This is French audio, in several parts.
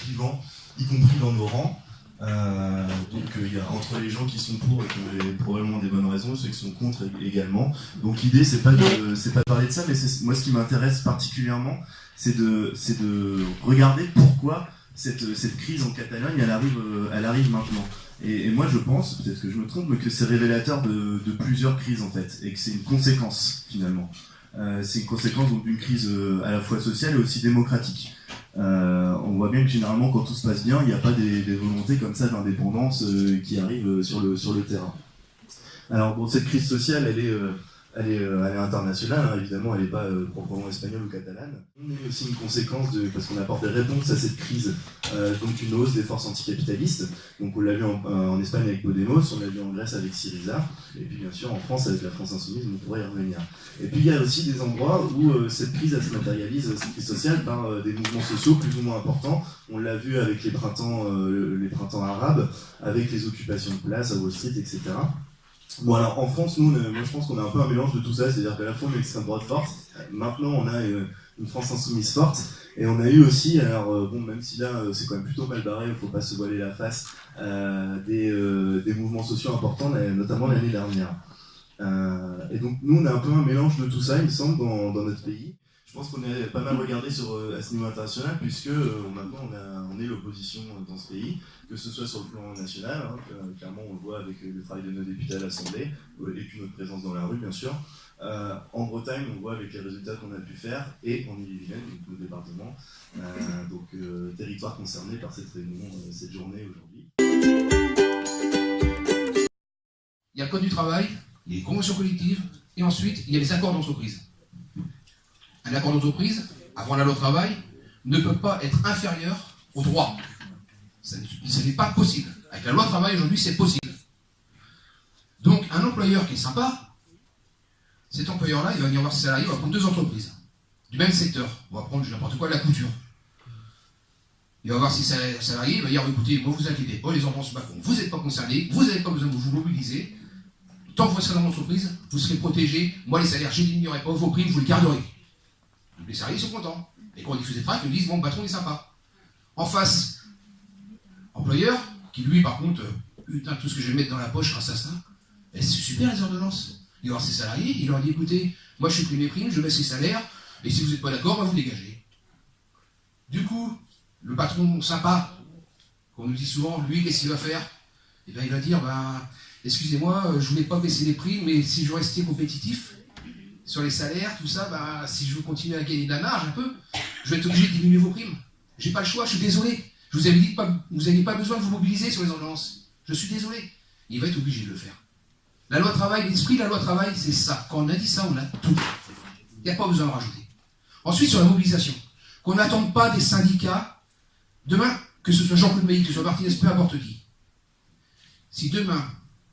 clivant, y compris dans nos rangs. Donc il y a entre les gens qui sont pour et qui ont probablement des bonnes raisons, ceux qui sont contre également. Donc l'idée c'est pas de parler de ça, mais moi ce qui m'intéresse particulièrement, c'est de regarder pourquoi cette crise en Catalogne elle arrive maintenant. Et moi je pense, peut-être que je me trompe, mais que c'est révélateur de plusieurs crises en fait, et que c'est une conséquence finalement. C'est une conséquence donc d'une crise à la fois sociale et aussi démocratique. On voit bien que généralement quand tout se passe bien, il n'y a pas des volontés comme ça d'indépendance qui arrivent sur le terrain. Alors bon, cette crise sociale, elle est internationale, hein, évidemment, elle n'est pas proprement espagnole ou catalane. On est aussi une conséquence parce qu'on apporte des réponses à cette crise, donc une hausse des forces anticapitalistes. Donc on l'a vu en Espagne avec Podemos, on l'a vu en Grèce avec Syriza, et puis bien sûr en France avec la France Insoumise, on pourrait y revenir. Et puis il y a aussi des endroits où cette crise elle se matérialise, cette crise sociale, par des mouvements sociaux plus ou moins importants. On l'a vu avec les printemps arabes, avec les occupations de places à Wall Street, etc. Bon alors en France, moi je pense qu'on a un peu un mélange de tout ça, c'est-à-dire qu'à la fois on a l'extrême droite forte, maintenant on a une France insoumise forte, et on a eu aussi, alors bon même si là c'est quand même plutôt mal barré, il ne faut pas se voiler la face, des mouvements sociaux importants, notamment l'année dernière. Et donc nous on a un peu un mélange de tout ça, il me semble, dans notre pays. Je pense qu'on est pas mal regardé à ce niveau international, puisque maintenant on est l'opposition dans ce pays, que ce soit sur le plan national, hein, clairement on le voit avec le travail de nos députés à l'Assemblée, et puis notre présence dans la rue bien sûr. En Bretagne, on voit avec les résultats qu'on a pu faire, et en Ille-et-Vilaine, donc nos départements, territoire concerné par cette réunion, cette journée aujourd'hui. Il y a le code du travail, il y a les conventions collectives, et ensuite il y a les accords d'entreprise. Un accord d'entreprise, avant la loi travail, ne peut pas être inférieur au droit. Ce n'est pas possible. Avec la loi travail, aujourd'hui, c'est possible. Donc, un employeur qui est sympa, cet employeur-là, il va venir voir ses salariés, il va prendre deux entreprises, du même secteur. On va prendre n'importe quoi, la couture. Il va voir ses salariés, il va dire, écoutez, moi vous inquiétez pas, les enfants se battent, vous n'êtes pas concernés, vous n'avez pas besoin de vous mobiliser. Tant que vous serez dans l'entreprise, vous serez protégés. Moi, les salaires, je ne diminuerai pas, vos primes, vous les garderez. Donc les salariés sont contents. Et quand on diffuse des tracts, ils me disent, bon, le patron est sympa. En face, employeur, qui lui, par contre, putain, tout ce que je vais mettre dans la poche grâce à ça, c'est super les ordonnances. Il va voir ses salariés, il leur dit, écoutez, moi je supprime mes primes, je baisse les salaires, et si vous n'êtes pas d'accord, bah, vous dégagez. Du coup, le patron sympa, qu'on nous dit souvent, lui, qu'est-ce qu'il va faire? Eh bien, il va dire, bah, excusez-moi, je ne voulais pas baisser les primes, mais si je veux rester compétitif sur les salaires, tout ça, bah, si je veux continuer à gagner de la marge un peu, je vais être obligé de diminuer vos primes. J'ai pas le choix, je suis désolé. Je vous avais dit que vous n'aviez pas besoin de vous mobiliser sur les ordonnances. Je suis désolé. Il va être obligé de le faire. La loi travail, l'esprit de la loi travail, c'est ça. Quand on a dit ça, on a tout. Il n'y a pas besoin de rajouter. Ensuite, sur la mobilisation. Qu'on n'attende pas des syndicats. Demain, que ce soit Jean-Claude Mailly, que ce soit Martinez, peu importe qui. Si demain,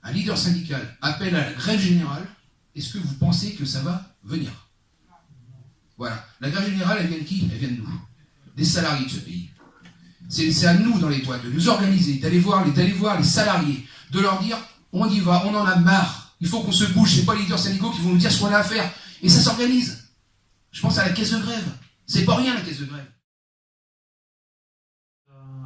un leader syndical appelle à la grève générale, est-ce que vous pensez que ça va venir? Voilà. La grève générale, elle vient de qui? Elle vient de nous. Des salariés de ce pays. C'est à nous, dans les boîtes, de nous organiser, d'aller voir les salariés, de leur dire, on y va, on en a marre, il faut qu'on se bouge, c'est pas les leaders syndicaux qui vont nous dire ce qu'on a à faire. Et ça s'organise. Je pense à la caisse de grève. C'est pas rien, la caisse de grève.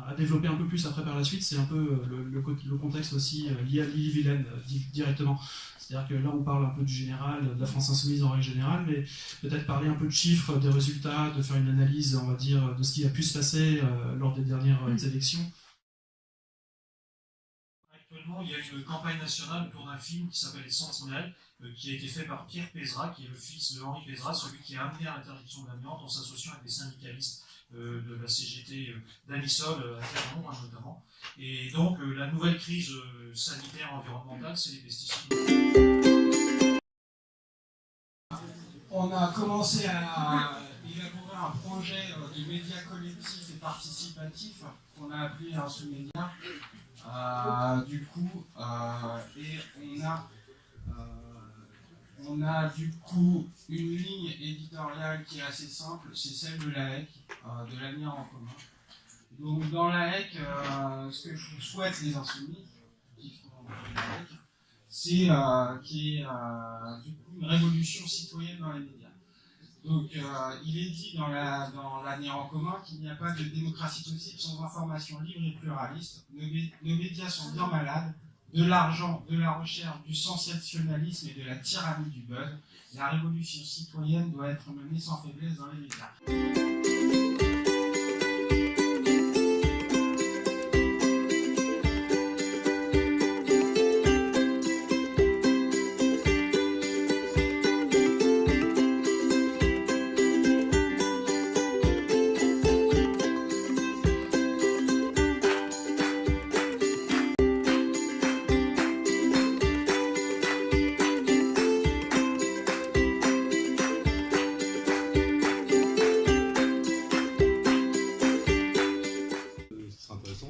À développer un peu plus après par la suite, c'est un peu le contexte aussi lié à l'Ille-et-Vilaine directement. C'est-à-dire que là on parle un peu du général, de la France insoumise en règle générale, mais peut-être parler un peu de chiffres, des résultats, de faire une analyse, on va dire, de ce qui a pu se passer lors des dernières élections. Actuellement, il y a une campagne nationale autour d'un film qui s'appelle Les Sentinelles, qui a été fait par Pierre Pézra, qui est le fils de Henri Pézra, celui qui a amené à l'interdiction de l'amiante en s'associant avec des syndicalistes de la CGT d'Amisol à Clermont notamment. Et donc la nouvelle crise sanitaire environnementale, c'est les pesticides. On a commencé à élaborer un projet de médias collectifs et participatifs qu'on a appelé Insoumédia. Du coup, et on a du coup une ligne éditoriale qui est assez simple, c'est celle de l'AEC, de l'avenir en commun. Donc dans l'AEC, ce que je vous souhaite les insoumis, c'est qu'il y ait du coup une révolution citoyenne dans les médias. Donc, il est dit dans l'avenir en commun qu'il n'y a pas de démocratie possible sans information libre et pluraliste. Nos médias sont bien malades, de l'argent, de la recherche, du sensationnalisme et de la tyrannie du buzz. La révolution citoyenne doit être menée sans faiblesse dans les médias.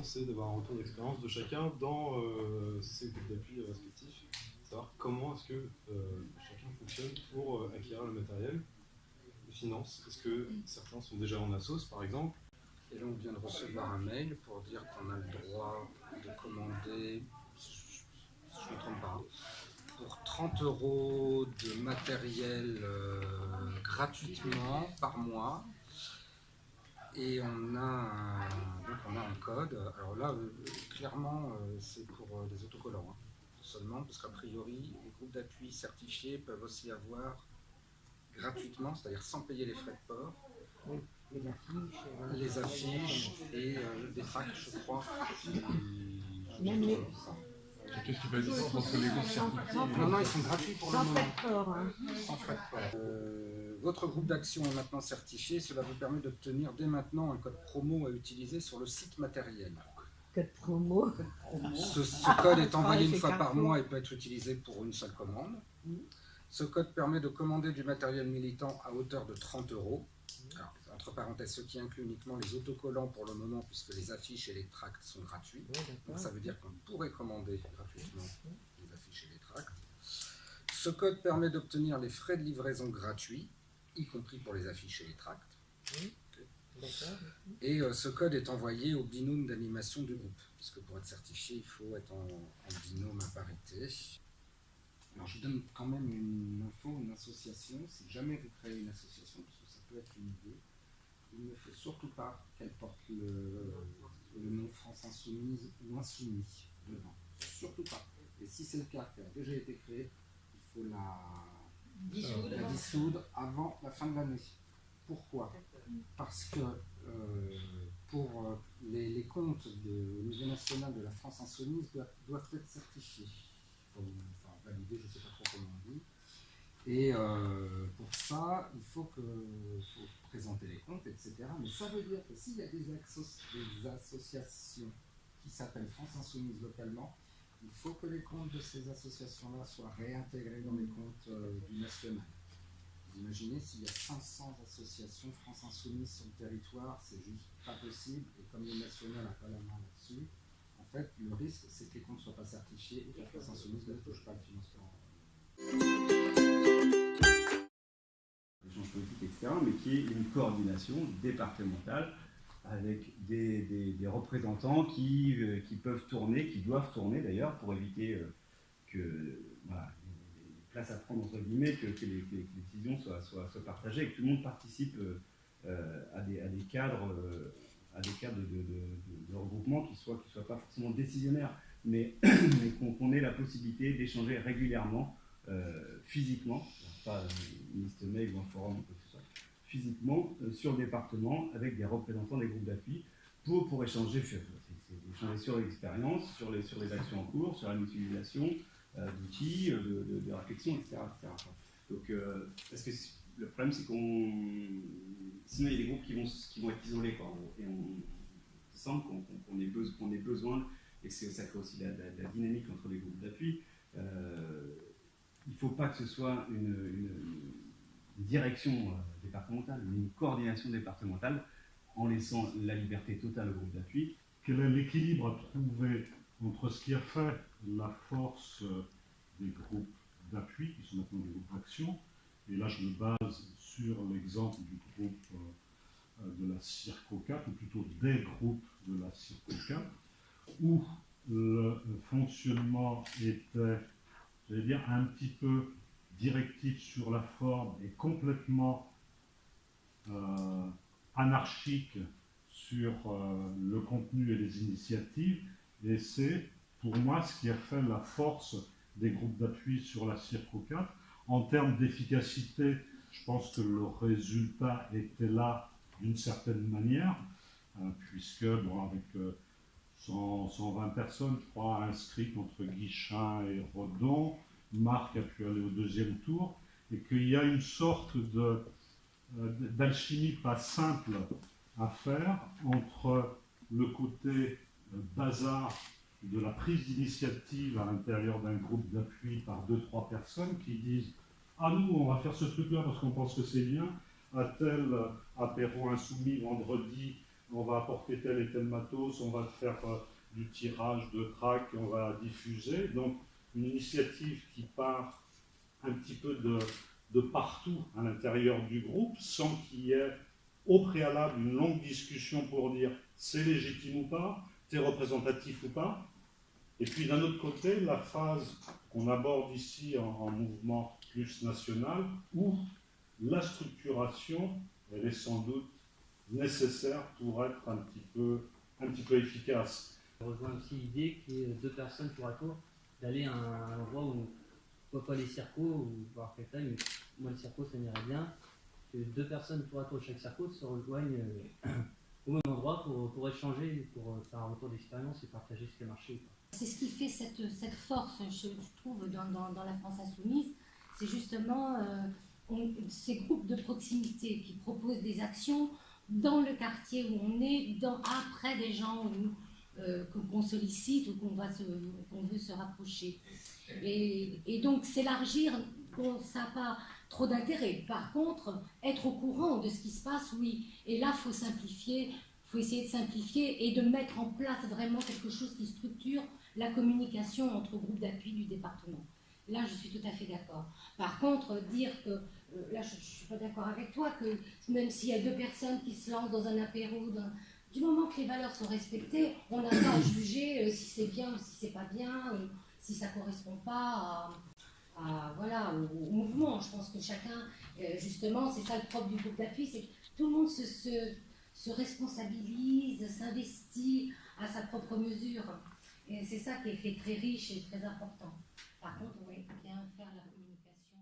C'est d'avoir un retour d'expérience de chacun dans ses groupes d'appui respectifs, savoir comment est-ce que chacun fonctionne pour acquérir le matériel, les finances. Est-ce que certains sont déjà en assos par exemple? Et là on vient de recevoir un mail pour dire qu'on a le droit de commander, si je ne me trompe pas, pour 30 € de matériel gratuitement par mois. Et on a un code. Alors là, clairement, c'est pour des autocollants, hein, seulement, parce qu'a priori, les groupes d'appui certifiés peuvent aussi avoir gratuitement, c'est-à-dire sans payer les frais de port, les affiches et des tracts, je crois. Même les... Qu'est-ce qui fait la différence entre les groupes certifiés? Non, ils sont gratuits pour le moment. Sans frais de port. Hein. Sans frais de port. Votre groupe d'action est maintenant certifié. Cela vous permet d'obtenir dès maintenant un code promo à utiliser sur le site matériel. Code promo. Ce code est envoyé une fois par mois et peut être utilisé pour une seule commande. Ce code permet de commander du matériel militant à hauteur de 30 €. Alors, entre parenthèses, ce qui inclut uniquement les autocollants pour le moment, puisque les affiches et les tracts sont gratuits. Donc ça veut dire qu'on pourrait commander gratuitement les affiches et les tracts. Ce code permet d'obtenir les frais de livraison gratuits, y compris pour les affiches et les tracts. Et ce code est envoyé au binôme d'animation du groupe, puisque pour être certifié, il faut être en binôme à parité. Alors je donne quand même une info, une association. Si jamais vous créez une association, parce que ça peut être une idée, il ne faut surtout pas qu'elle porte le nom France Insoumise ou Insoumis devant. Surtout pas. Et si c'est le cas, qui a déjà été créé, il faut la dissoudre avant la fin de l'année. Pourquoi? Parce que pour les comptes au niveau national de la France Insoumise doivent être certifiés. Enfin, validés, je ne sais pas trop comment on dit. Et pour ça, il faut présenter les comptes, etc. Mais ça veut dire que s'il y a des associations qui s'appellent France Insoumise localement, il faut que les comptes de ces associations-là soient réintégrés dans les comptes du national. Vous imaginez, s'il y a 500 associations France Insoumise sur le territoire, c'est juste pas possible. Et comme le national n'a pas la main là-dessus, en fait, le risque, c'est que les comptes ne soient pas certifiés et que la France Insoumise ne touche pas le financement. Échange politique, etc., mais qui est une coordination départementale avec des représentants qui peuvent tourner, qui doivent tourner d'ailleurs, pour éviter que voilà, les places à prendre entre guillemets, que les décisions soient partagées et que tout le monde participe à des cadres de regroupement qui soient pas forcément décisionnaires, mais qu'on ait la possibilité d'échanger régulièrement, physiquement, pas une liste mail ou un forum ou quoi que ce soit, physiquement sur le département avec des représentants des groupes d'appui pour échanger, sur l'expérience, sur les actions en cours, sur la mutualisation d'outils, de réflexion, etc. Donc, parce que le problème, c'est sinon il y a des groupes qui vont être isolés, quoi, et on sent qu'on ait besoin, et ça crée aussi la dynamique entre les groupes d'appui. Il ne faut pas que ce soit une direction départementale, mais une coordination départementale, en laissant la liberté totale au groupe d'appui. Quel est l'équilibre à trouver entre ce qui a fait la force des groupes d'appui, qui sont maintenant des groupes d'action, et là je me base sur l'exemple du groupe de la Circo 4, ou plutôt des groupes de la Circo 4, où le fonctionnement était, j'allais dire, un petit peu directif sur la forme et complètement anarchique sur le contenu et les initiatives, et c'est pour moi ce qui a fait la force des groupes d'appui sur la Circo 4. En termes d'efficacité, je pense que le résultat était là d'une certaine manière, puisque bon, avec 120 personnes, je crois, inscrites entre Guichin et Redon, Marc a pu aller au deuxième tour, et qu'il y a une sorte d'alchimie pas simple à faire entre le côté bazar de la prise d'initiative à l'intérieur d'un groupe d'appui par 2-3 personnes qui disent « Ah nous, on va faire ce truc-là parce qu'on pense que c'est bien, à tel apéro insoumis vendredi, on va apporter tel et tel matos, on va faire du tirage de tracts, on va diffuser. » Donc une initiative qui part un petit peu de partout à l'intérieur du groupe, sans qu'il y ait au préalable une longue discussion pour dire c'est légitime ou pas, c'est représentatif ou pas. Et puis d'un autre côté, la phase qu'on aborde ici en mouvement plus national, où la structuration, elle est sans doute nécessaire pour être un petit peu efficace. Je rejoins aussi l'idée qu'il y ait 2 personnes tour à tour, d'aller à un endroit où, pourquoi pas les circos, ou voir quelqu'un, mais moi le circo ça m'irait bien, que 2 personnes tour à tour chaque circo se rejoignent au même endroit pour échanger, pour faire un retour d'expérience et partager ce qui a marché. C'est ce qui fait cette force, je trouve, dans la France insoumise, c'est justement ces groupes de proximité qui proposent des actions dans le quartier où on est, après des gens qu'on sollicite ou qu'on veut se rapprocher. Et donc s'élargir, bon, ça n'a pas trop d'intérêt. Par contre, être au courant de ce qui se passe, oui. Et là, il faut simplifier, il faut essayer de simplifier et de mettre en place vraiment quelque chose qui structure la communication entre groupes d'appui du département. Là, je suis tout à fait d'accord. Par contre, dire que, là, je ne suis pas d'accord avec toi, que même s'il y a 2 personnes qui se lancent dans un apéro, du moment que les valeurs sont respectées, on n'a pas à juger si c'est bien ou si c'est pas bien, si ça ne correspond pas voilà, au mouvement. Je pense que chacun, justement, c'est ça le propre du groupe d'appui, c'est que tout le monde se responsabilise, s'investit à sa propre mesure. Et c'est ça qui est très riche et très important. Par contre, oui, bien faire la communication.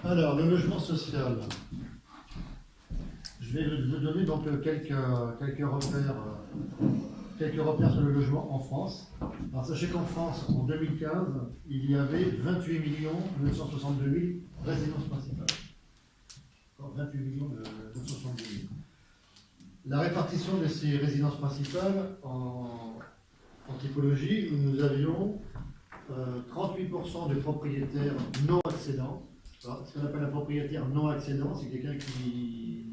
Alors, le logement social. Je vais vous donner donc quelques repères sur le logement en France. Alors, sachez qu'en France, en 2015, il y avait 28 962 000 résidences principales. 28 962 000. La répartition de ces résidences principales en typologie, nous avions 38% de propriétaires non accédants. Alors, ce qu'on appelle un propriétaire non accédant, c'est quelqu'un qui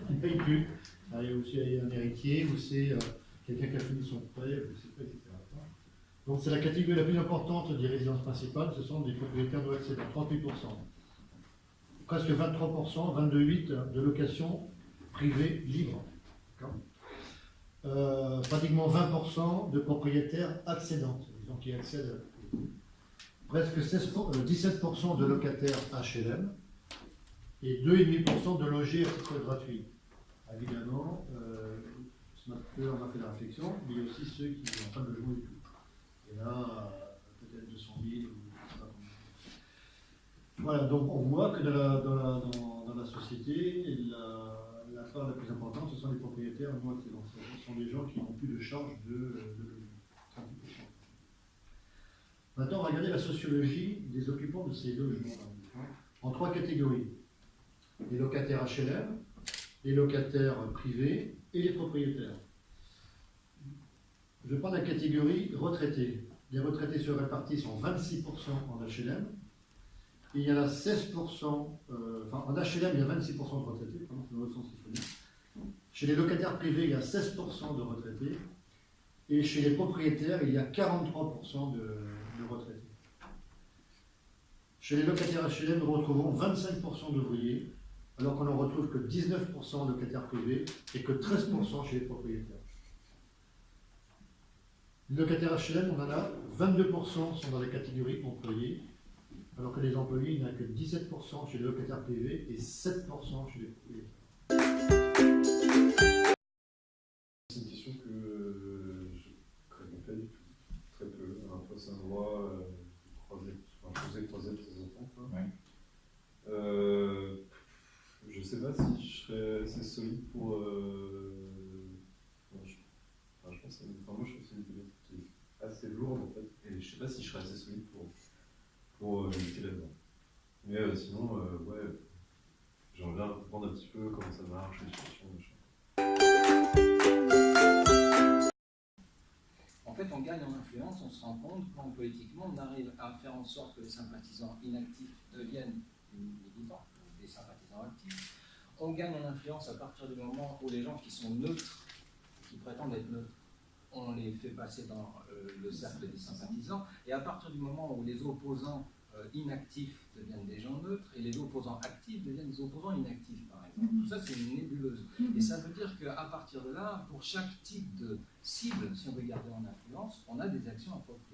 ne paye plus. Alors, il y a aussi un héritier, ou c'est quelqu'un qui a fini son prêt, etc. Donc c'est la catégorie la plus importante des résidences principales, ce sont des propriétaires non accédants, 38%. Presque 23%, 22,8% de location privée libre. Pratiquement 20% de propriétaires accédants, disons qui accèdent à la propriété. Presque 17% de locataires HLM et 2,5% de logés à titre gratuit. Évidemment, ce matin, on a fait la réflexion, mais il y a aussi ceux qui n'ont pas de logement du tout. Et là, peut-être 200 000 ou je ne sais pas combien. Voilà, donc on voit que dans la société, la part la plus importante, ce sont les propriétaires non accédants. Ce sont des gens qui n'ont plus de charge de logement. 30%. Maintenant, regardez la sociologie des occupants de ces logements. en 3 catégories. Les locataires HLM, les locataires privés et les propriétaires. Je prends la catégorie retraités. Les retraités se répartissent en 26% en HLM. Et il y en a 16%, en HLM, il y a 26% de retraités, dans l'autre sens, il faut dire. Chez les locataires privés, il y a 16% de retraités. Et chez les propriétaires, il y a 43% de retraités. Chez les locataires HLM, nous retrouvons 25% d'ouvriers, alors qu'on n'en retrouve que 19% en locataires privés et que 13% chez les propriétaires. Les locataires HLM, on en a 22% sont dans la catégorie employés, alors que les employés, il n'y en a que 17% chez les locataires privés et 7% chez les propriétaires. C'est une question que je connais pas du tout, très peu. Un peu, c'est un droit croisé de tes enfants. Quoi. Ouais. Je sais pas si je serais assez solide pour. Je pense que moi je trouve que c'est une thématique qui est assez lourde en fait, et je sais pas si je serais assez solide pour lutter là-dedans. Mais sinon, ouais, j'aimerais bien comprendre un petit peu comment ça marche, les situations, machin. En fait, on gagne en influence, on se rend compte quand politiquement on arrive à faire en sorte que les sympathisants inactifs deviennent militants, des sympathisants actifs. On gagne en influence à partir du moment où les gens qui sont neutres, qui prétendent être neutres, on les fait passer dans le cercle des sympathisants, et à partir du moment où les opposants inactifs deviennent des gens neutres, et les opposants actifs deviennent des opposants inactifs, par exemple. Tout ça, c'est une nébuleuse. Et ça veut dire qu'à partir de là, pour chaque type de cible, si on veut garder en influence, on a des actions à proposer.